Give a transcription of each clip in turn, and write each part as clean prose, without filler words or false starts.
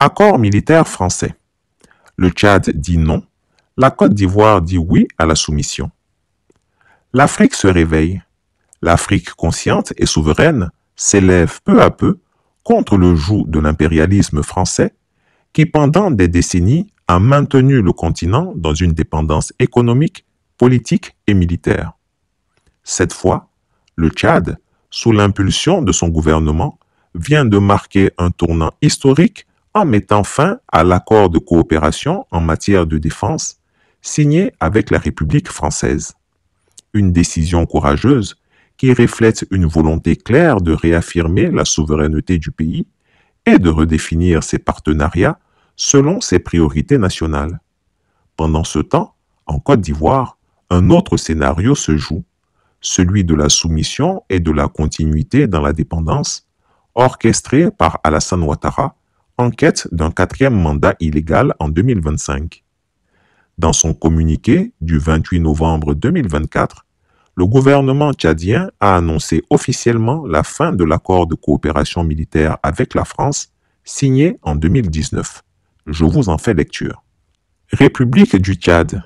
Accord militaire français. Le Tchad dit non, la Côte d'Ivoire dit oui à la soumission. L'Afrique se réveille. L'Afrique consciente et souveraine s'élève peu à peu contre le joug de l'impérialisme français qui, pendant des décennies, a maintenu le continent dans une dépendance économique, politique et militaire. Cette fois, le Tchad, sous l'impulsion de son gouvernement, vient de marquer un tournant historique en mettant fin à l'accord de coopération en matière de défense signé avec la République française. Une décision courageuse qui reflète une volonté claire de réaffirmer la souveraineté du pays et de redéfinir ses partenariats selon ses priorités nationales. Pendant ce temps, en Côte d'Ivoire, un autre scénario se joue, celui de la soumission et de la continuité dans la dépendance, orchestré par Alassane Ouattara, en quête d'un 4e mandat illégal en 2025. Dans son communiqué du 28 novembre 2024, le gouvernement tchadien a annoncé officiellement la fin de l'accord de coopération militaire avec la France, signé en 2019. Je vous en fais lecture. République du Tchad,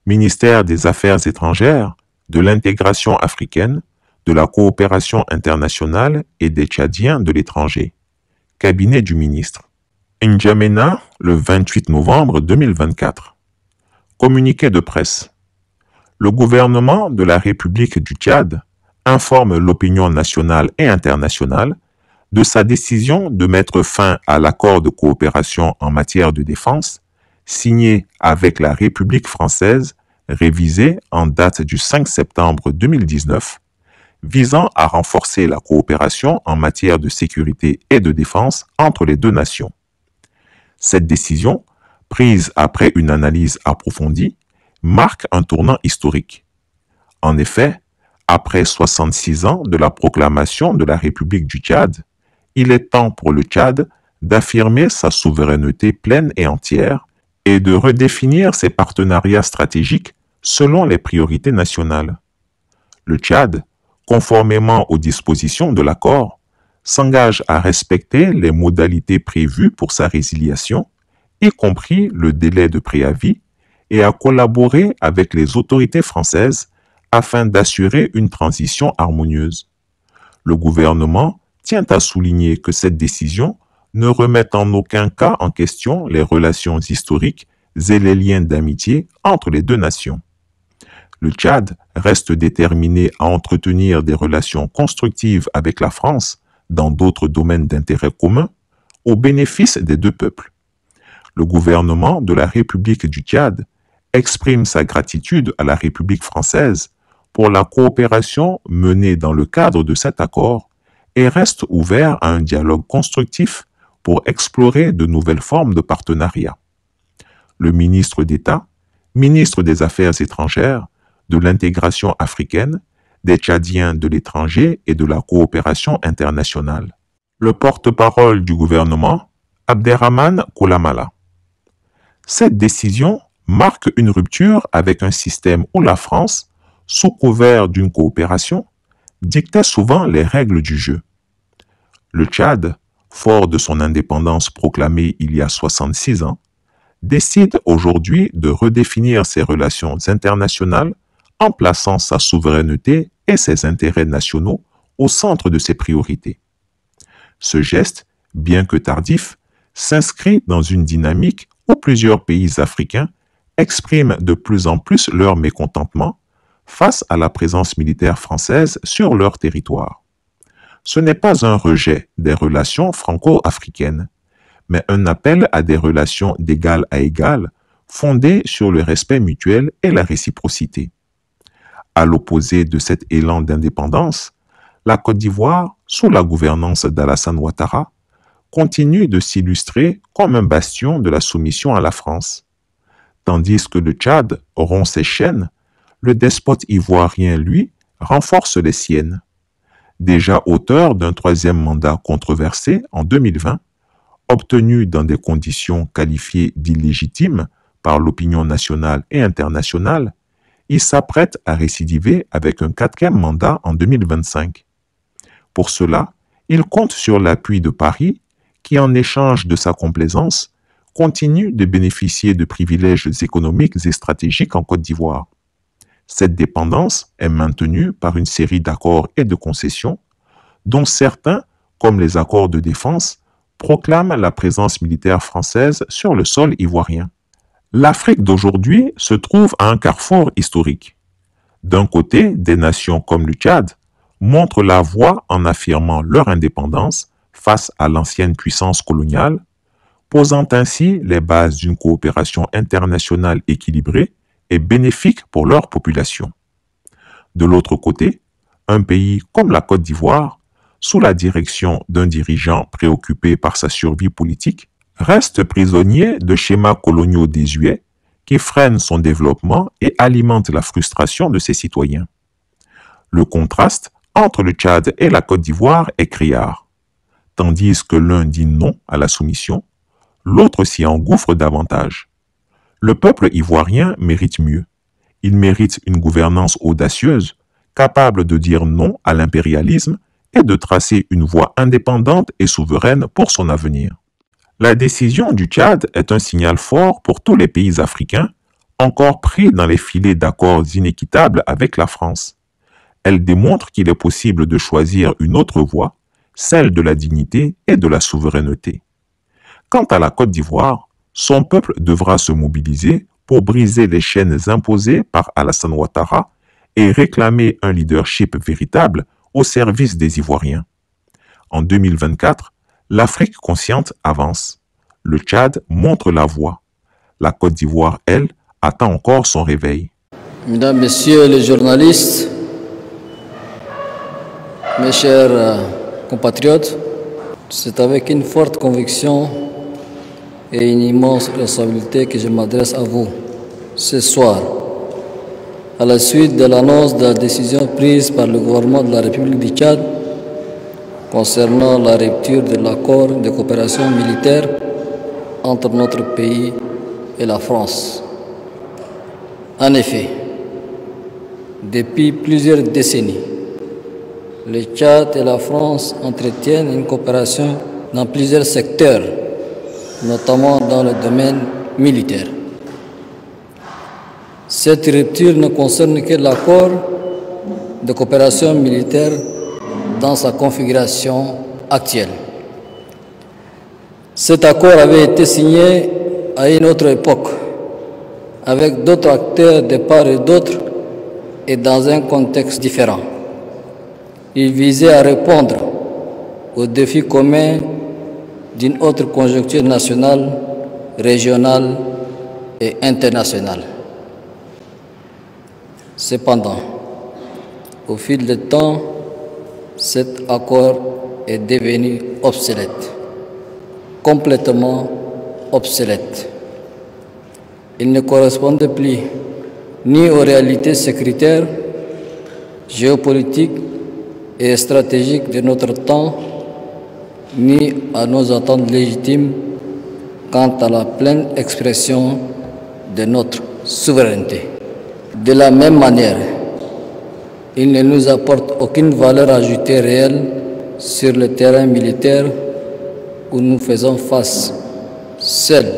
Ministère des Affaires étrangères, de l'intégration africaine, de la coopération internationale et des Tchadiens de l'étranger. Cabinet du ministre. N'Djamena, le 28 novembre 2024. Communiqué de presse. Le gouvernement de la République du Tchad informe l'opinion nationale et internationale de sa décision de mettre fin à l'accord de coopération en matière de défense signé avec la République française, révisé en date du 5 septembre 2019, visant à renforcer la coopération en matière de sécurité et de défense entre les deux nations. Cette décision, prise après une analyse approfondie, marque un tournant historique. En effet, après 66 ans de la proclamation de la République du Tchad, il est temps pour le Tchad d'affirmer sa souveraineté pleine et entière et de redéfinir ses partenariats stratégiques selon les priorités nationales. Le Tchad, conformément aux dispositions de l'accord, s'engage à respecter les modalités prévues pour sa résiliation, y compris le délai de préavis, et à collaborer avec les autorités françaises afin d'assurer une transition harmonieuse. Le gouvernement tient à souligner que cette décision ne remet en aucun cas en question les relations historiques et les liens d'amitié entre les deux nations. Le Tchad reste déterminé à entretenir des relations constructives avec la France dans d'autres domaines d'intérêt commun, au bénéfice des deux peuples. Le gouvernement de la République du Tchad exprime sa gratitude à la République française pour la coopération menée dans le cadre de cet accord et reste ouvert à un dialogue constructif pour explorer de nouvelles formes de partenariat. Le ministre d'État, ministre des Affaires étrangères, de l'intégration africaine, des Tchadiens de l'étranger et de la coopération internationale. Le porte-parole du gouvernement, Abderrahmane Koulamala. Cette décision marque une rupture avec un système où la France, sous couvert d'une coopération, dictait souvent les règles du jeu. Le Tchad, fort de son indépendance proclamée il y a 66 ans, décide aujourd'hui de redéfinir ses relations internationales en plaçant sa souveraineté et ses intérêts nationaux au centre de ses priorités. Ce geste, bien que tardif, s'inscrit dans une dynamique où plusieurs pays africains expriment de plus en plus leur mécontentement face à la présence militaire française sur leur territoire. Ce n'est pas un rejet des relations franco-africaines, mais un appel à des relations d'égal à égal fondées sur le respect mutuel et la réciprocité. À l'opposé de cet élan d'indépendance, la Côte d'Ivoire, sous la gouvernance d'Alassane Ouattara, continue de s'illustrer comme un bastion de la soumission à la France. Tandis que le Tchad rompt ses chaînes, le despote ivoirien, lui, renforce les siennes. Déjà auteur d'un 3e mandat controversé en 2020, obtenu dans des conditions qualifiées d'illégitimes par l'opinion nationale et internationale, il s'apprête à récidiver avec un 4e mandat en 2025. Pour cela, il compte sur l'appui de Paris, qui en échange de sa complaisance, continue de bénéficier de privilèges économiques et stratégiques en Côte d'Ivoire. Cette dépendance est maintenue par une série d'accords et de concessions, dont certains, comme les accords de défense, proclament la présence militaire française sur le sol ivoirien. L'Afrique d'aujourd'hui se trouve à un carrefour historique. D'un côté, des nations comme le Tchad montrent la voie en affirmant leur indépendance face à l'ancienne puissance coloniale, posant ainsi les bases d'une coopération internationale équilibrée et bénéfique pour leur population. De l'autre côté, un pays comme la Côte d'Ivoire, sous la direction d'un dirigeant préoccupé par sa survie politique, reste prisonnier de schémas coloniaux désuets qui freinent son développement et alimentent la frustration de ses citoyens. Le contraste entre le Tchad et la Côte d'Ivoire est criard. Tandis que l'un dit non à la soumission, l'autre s'y engouffre davantage. Le peuple ivoirien mérite mieux. Il mérite une gouvernance audacieuse, capable de dire non à l'impérialisme et de tracer une voie indépendante et souveraine pour son avenir. La décision du Tchad est un signal fort pour tous les pays africains, encore pris dans les filets d'accords inéquitables avec la France. Elle démontre qu'il est possible de choisir une autre voie, celle de la dignité et de la souveraineté. Quant à la Côte d'Ivoire, son peuple devra se mobiliser pour briser les chaînes imposées par Alassane Ouattara et réclamer un leadership véritable au service des Ivoiriens. En 2024, l'Afrique consciente avance. Le Tchad montre la voie. La Côte d'Ivoire, elle, attend encore son réveil. Mesdames, Messieurs les journalistes, mes chers compatriotes, c'est avec une forte conviction et une immense responsabilité que je m'adresse à vous ce soir, à la suite de l'annonce de la décision prise par le gouvernement de la République du Tchad concernant la rupture de l'accord de coopération militaire entre notre pays et la France. En effet, depuis plusieurs décennies, le Tchad et la France entretiennent une coopération dans plusieurs secteurs, notamment dans le domaine militaire. Cette rupture ne concerne que l'accord de coopération militaire dans sa configuration actuelle. Cet accord avait été signé à une autre époque, avec d'autres acteurs de part et d'autre et dans un contexte différent. Il visait à répondre aux défis communs d'une autre conjoncture nationale, régionale et internationale. Cependant, au fil du temps, cet accord est devenu obsolète, complètement obsolète. Il ne correspondait plus ni aux réalités sécuritaires, géopolitiques et stratégiques de notre temps, ni à nos attentes légitimes quant à la pleine expression de notre souveraineté. De la même manière, il ne nous apporte aucune valeur ajoutée réelle sur le terrain militaire où nous faisons face seuls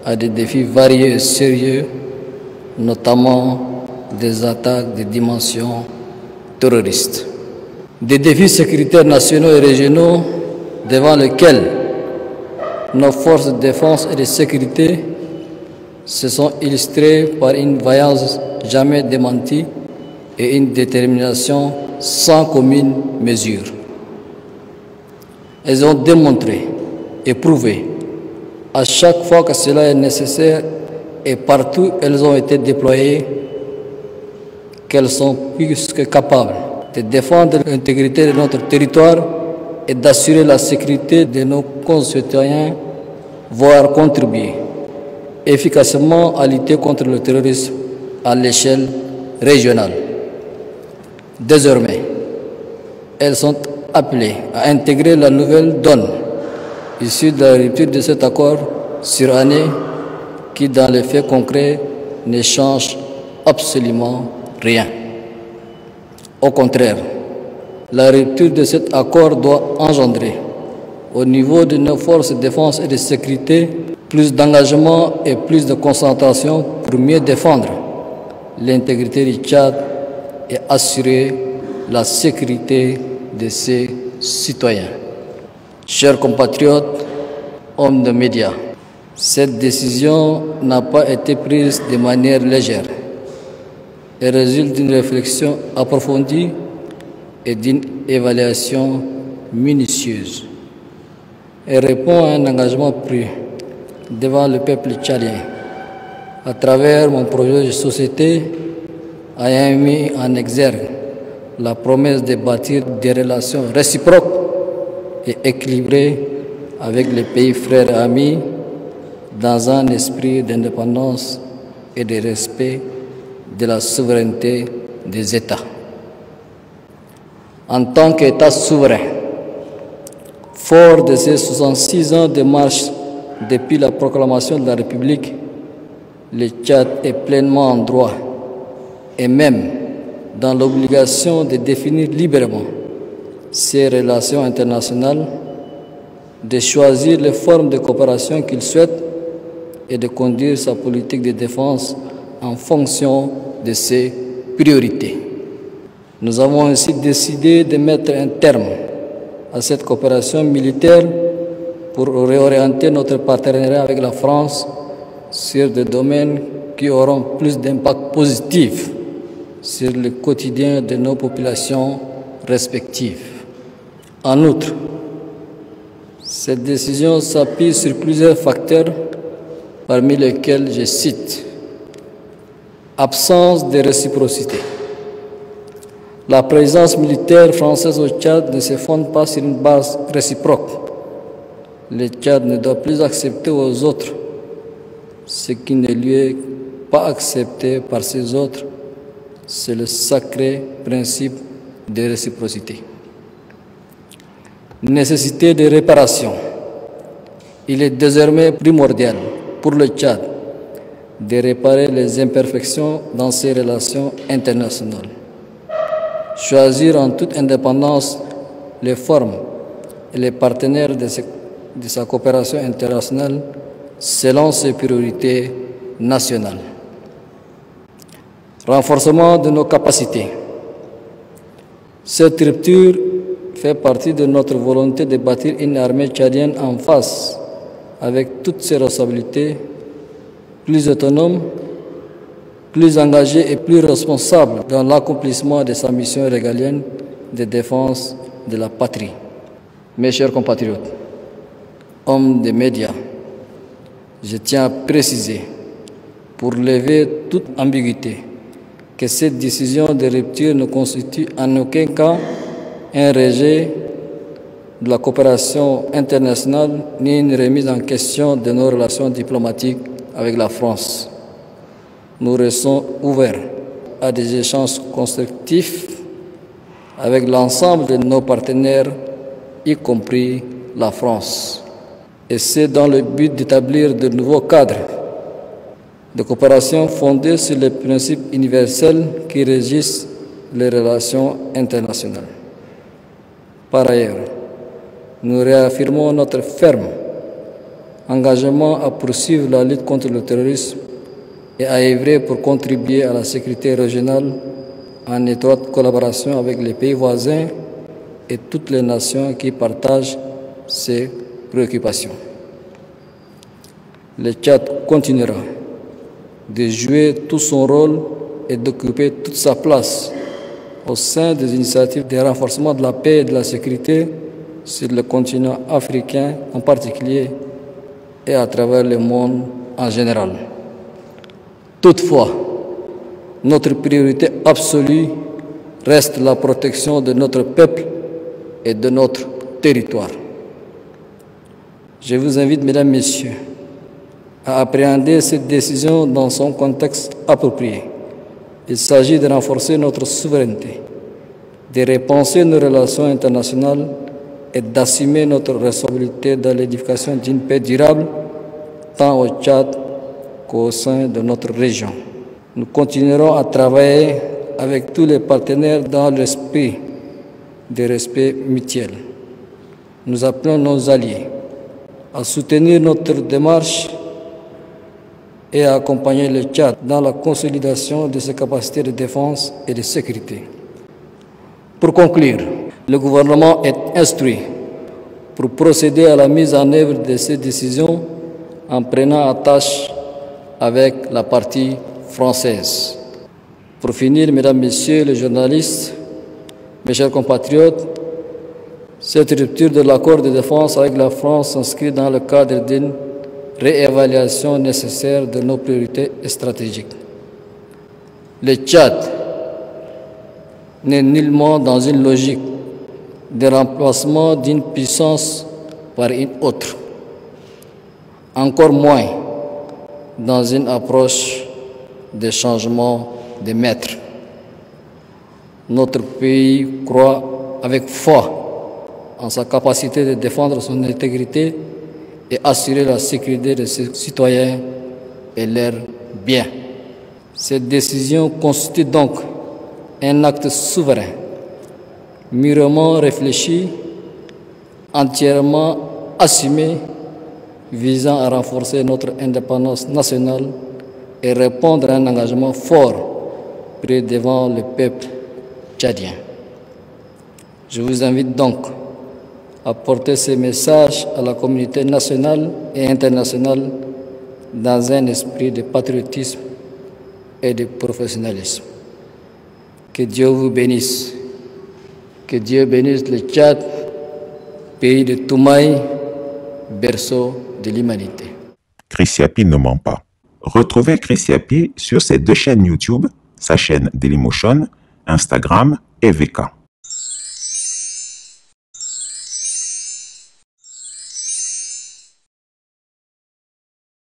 à des défis variés et sérieux, notamment des attaques de dimension terroriste. Des défis sécuritaires nationaux et régionaux devant lesquels nos forces de défense et de sécurité se sont illustrées par une vaillance jamais démentie et une détermination sans commune mesure. Elles ont démontré et prouvé à chaque fois que cela est nécessaire et partout où elles ont été déployées qu'elles sont plus que capables de défendre l'intégrité de notre territoire et d'assurer la sécurité de nos concitoyens, voire contribuer efficacement à lutter contre le terrorisme à l'échelle régionale. Désormais, elles sont appelées à intégrer la nouvelle donne issue de la rupture de cet accord sur année qui, dans les faits concrets, ne change absolument rien. Au contraire, la rupture de cet accord doit engendrer Au niveau de nos forces de défense et de sécurité, plus d'engagement et plus de concentration pour mieux défendre l'intégrité du Tchad et assurer la sécurité de ses citoyens. Chers compatriotes, hommes de médias, cette décision n'a pas été prise de manière légère. Elle résulte d'une réflexion approfondie et d'une évaluation minutieuse. Elle répond à un engagement pris devant le peuple tchadien à travers mon projet de société ayant mis en exergue la promesse de bâtir des relations réciproques et équilibrées avec les pays frères et amis dans un esprit d'indépendance et de respect de la souveraineté des États. En tant qu'État souverain, fort de ces 66 ans de marche depuis la proclamation de la République, le Tchad est pleinement en droit et même dans l'obligation de définir librement ses relations internationales, de choisir les formes de coopération qu'il souhaite et de conduire sa politique de défense en fonction de ses priorités. Nous avons ainsi décidé de mettre un terme à cette coopération militaire pour réorienter notre partenariat avec la France sur des domaines qui auront plus d'impact positif sur le quotidien de nos populations respectives. En outre, cette décision s'appuie sur plusieurs facteurs, parmi lesquels je cite: absence de réciprocité. La présence militaire française au Tchad ne se fonde pas sur une base réciproque. Le Tchad ne doit plus accepter aux autres ce qui ne lui est pas accepté par ces autres. C'est le sacré principe de réciprocité. Nécessité de réparation. Il est désormais primordial pour le Tchad de réparer les imperfections dans ses relations internationales. Choisir en toute indépendance les formes et les partenaires de sa coopération internationale selon ses priorités nationales. Renforcement de nos capacités. Cette rupture fait partie de notre volonté de bâtir une armée tchadienne en face, avec toutes ses responsabilités, plus autonome, plus engagée et plus responsable dans l'accomplissement de sa mission régalienne de défense de la patrie. Mes chers compatriotes, hommes des médias, je tiens à préciser, pour lever toute ambiguïté, que cette décision de rupture ne constitue en aucun cas un rejet de la coopération internationale ni une remise en question de nos relations diplomatiques avec la France. Nous restons ouverts à des échanges constructifs avec l'ensemble de nos partenaires, y compris la France. Et c'est dans le but d'établir de nouveaux cadres de coopération fondés sur les principes universels qui régissent les relations internationales. Par ailleurs, nous réaffirmons notre ferme engagement à poursuivre la lutte contre le terrorisme et à œuvrer pour contribuer à la sécurité régionale en étroite collaboration avec les pays voisins et toutes les nations qui partagent ces préoccupations. Le Tchad continuera de jouer tout son rôle et d'occuper toute sa place au sein des initiatives de renforcement de la paix et de la sécurité sur le continent africain en particulier et à travers le monde en général. Toutefois, notre priorité absolue reste la protection de notre peuple et de notre territoire. Je vous invite, mesdames, messieurs, à appréhender cette décision dans son contexte approprié. Il s'agit de renforcer notre souveraineté, de repenser nos relations internationales et d'assumer notre responsabilité dans l'édification d'une paix durable, tant au Tchad qu'au sein de notre région. Nous continuerons à travailler avec tous les partenaires dans l'esprit de respect mutuel. Nous appelons nos alliés à soutenir notre démarche et à accompagner le Tchad dans la consolidation de ses capacités de défense et de sécurité. Pour conclure, le gouvernement est instruit pour procéder à la mise en œuvre de ces décisions en prenant attache avec la partie française. Pour finir, mesdames, messieurs les journalistes, mes chers compatriotes, cette rupture de l'accord de défense avec la France s'inscrit dans le cadre d'une réévaluation nécessaire de nos priorités stratégiques. Le Tchad n'est nullement dans une logique de remplacement d'une puissance par une autre, encore moins dans une approche de changement de maître. Notre pays croit avec foi en sa capacité de défendre son intégrité et assurer la sécurité de ses citoyens et leurs biens. Cette décision constitue donc un acte souverain, mûrement réfléchi, entièrement assumé, visant à renforcer notre indépendance nationale et répondre à un engagement fort pris devant le peuple tchadien. Je vous invite donc à porter ces messages à la communauté nationale et internationale dans un esprit de patriotisme et de professionnalisme. Que Dieu vous bénisse. Que Dieu bénisse le Tchad, pays de Toumaï, berceau de l'humanité. Chris Yapi ne ment pas. Retrouvez Chris Yapi sur ses deux chaînes YouTube, sa chaîne Dailymotion, Instagram et VK.